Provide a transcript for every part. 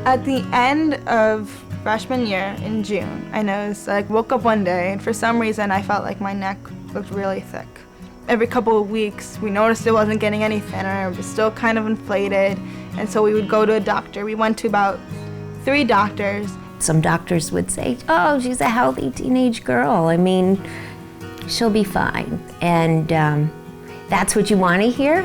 At the end of freshman year in June, I noticed, woke up one day and for some reason I felt like my neck looked really thick. Every couple of weeks we noticed it wasn't getting any thinner, it was still kind of inflated, and so we would go to a doctor. We went to about 3 doctors. Some doctors would say, oh, she's a healthy teenage girl. I mean, she'll be fine. And that's what you want to hear?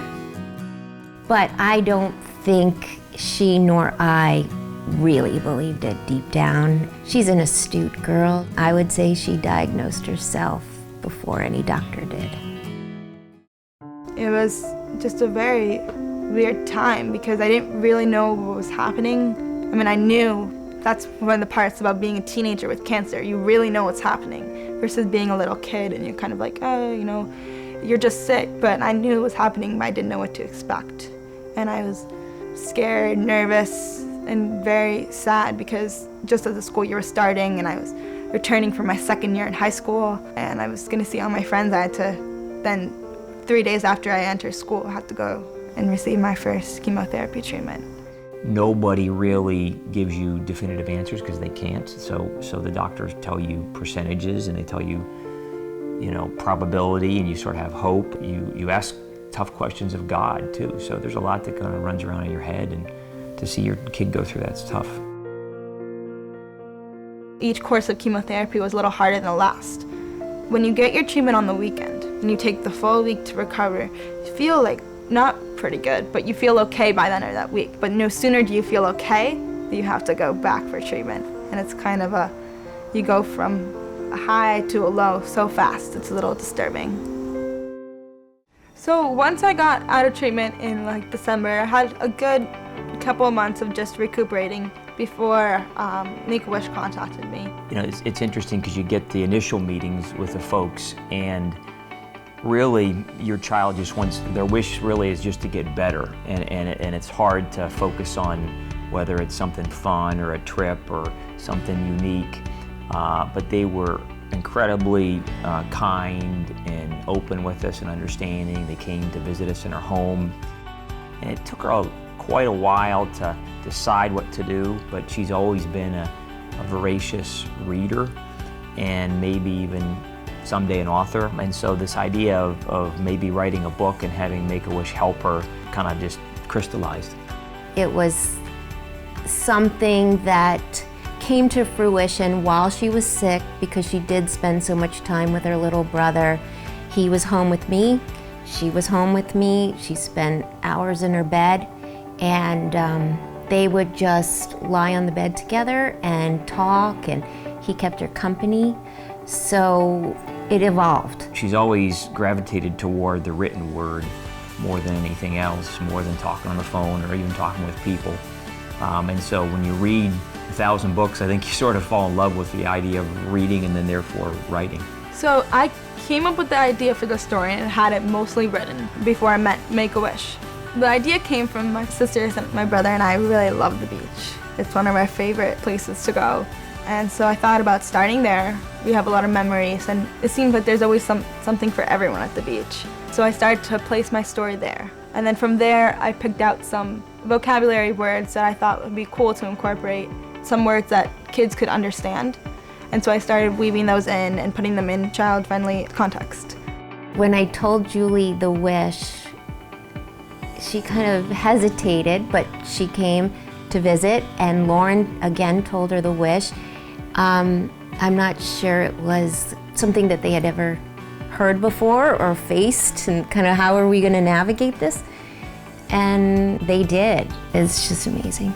But I don't think she nor I really believed it deep down. She's an astute girl. I would say she diagnosed herself before any doctor did. It was just a very weird time because I didn't really know what was happening. I mean, I knew that's one of the parts about being a teenager with cancer. You really know what's happening versus being a little kid and you're kind of like, oh, you know, you're just sick. But I knew it was happening, but I didn't know what to expect. And I was scared, nervous, and very sad because just as the school year was starting and I was returning for my second year in high school and I was gonna see all my friends, I had to then 3 days after I entered school, I had to go and receive my first chemotherapy treatment. Nobody really gives you definitive answers because they can't. So the doctors tell you percentages and they tell you, probability, and you sort of have hope. You ask tough questions of God too. So there's a lot that kind of runs around in your head, and to see your kid go through that's tough. Each course of chemotherapy was a little harder than the last. When you get your treatment on the weekend and you take the full week to recover, you feel like not pretty good, but you feel okay by the end of that week. But no sooner do you feel okay, you have to go back for treatment. And it's kind of you go from a high to a low so fast, it's a little disturbing. So once I got out of treatment in December, I had a good couple of months of just recuperating before Make-A-Wish contacted me. It's interesting because you get the initial meetings with the folks, and really your child just wants, their wish really is just to get better, and it's hard to focus on whether it's something fun or a trip or something unique, but they were incredibly kind and open with us and understanding. They came to visit us in our home, and it took her quite a while to decide what to do, but she's always been a voracious reader and maybe even someday an author. And so this idea of maybe writing a book and having Make-A-Wish help her kind of just crystallized. It was something that came to fruition while she was sick because she did spend so much time with her little brother. He was home with me, she was home with me, she spent hours in her bed, and they would just lie on the bed together and talk, and he kept her company. So it evolved. She's always gravitated toward the written word more than anything else, more than talking on the phone or even talking with people. And so when you read 1,000 books, I think you sort of fall in love with the idea of reading and then therefore writing. So I came up with the idea for the story and had it mostly written before I met Make-A-Wish. The idea came from my sisters and my brother and I really love the beach. It's one of our favorite places to go. And so I thought about starting there. We have a lot of memories and it seems like there's always something for everyone at the beach. So I started to place my story there. And then from there, I picked out some vocabulary words that I thought would be cool to incorporate, some words that kids could understand. And so I started weaving those in and putting them in child-friendly context. When I told Julie the wish, she kind of hesitated, but she came to visit, and Lauren again told her the wish. I'm not sure it was something that they had ever heard before or faced, and kind of how are we going to navigate this? And they did. It's just amazing.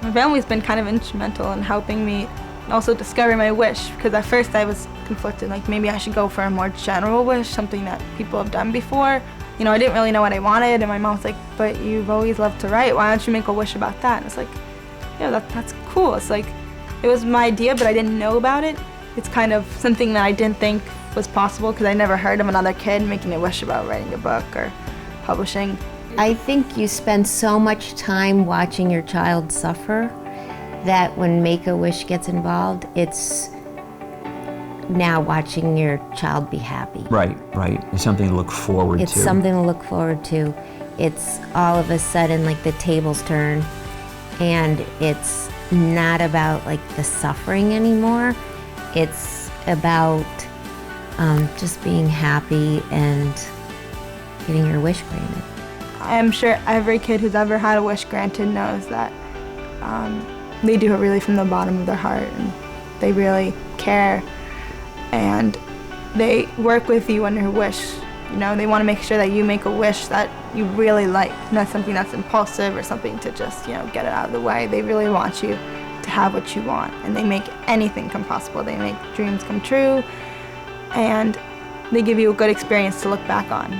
My family's been kind of instrumental in helping me also discover my wish, because at first I was conflicted, like maybe I should go for a more general wish, something that people have done before. You know, I didn't really know what I wanted, and my mom was like, but you've always loved to write, why don't you make a wish about that? And it's like, yeah, that's cool. It's like, it was my idea, but I didn't know about it. It's kind of something that I didn't think was possible because I never heard of another kid making a wish about writing a book or publishing. I think you spend so much time watching your child suffer that when Make-A-Wish gets involved, it's now watching your child be happy. Right. It's something to look forward to. It's something to look forward to. It's all of a sudden like the tables turn, and it's not about like the suffering anymore. It's about just being happy and getting your wish granted. I'm sure every kid who's ever had a wish granted knows that they do it really from the bottom of their heart, and they really care, and they work with you on your wish. You know, they want to make sure that you make a wish that you really like, not something that's impulsive or something to just, you know, get it out of the way. They really want you to have what you want, and they make anything come possible. They make dreams come true, and they give you a good experience to look back on.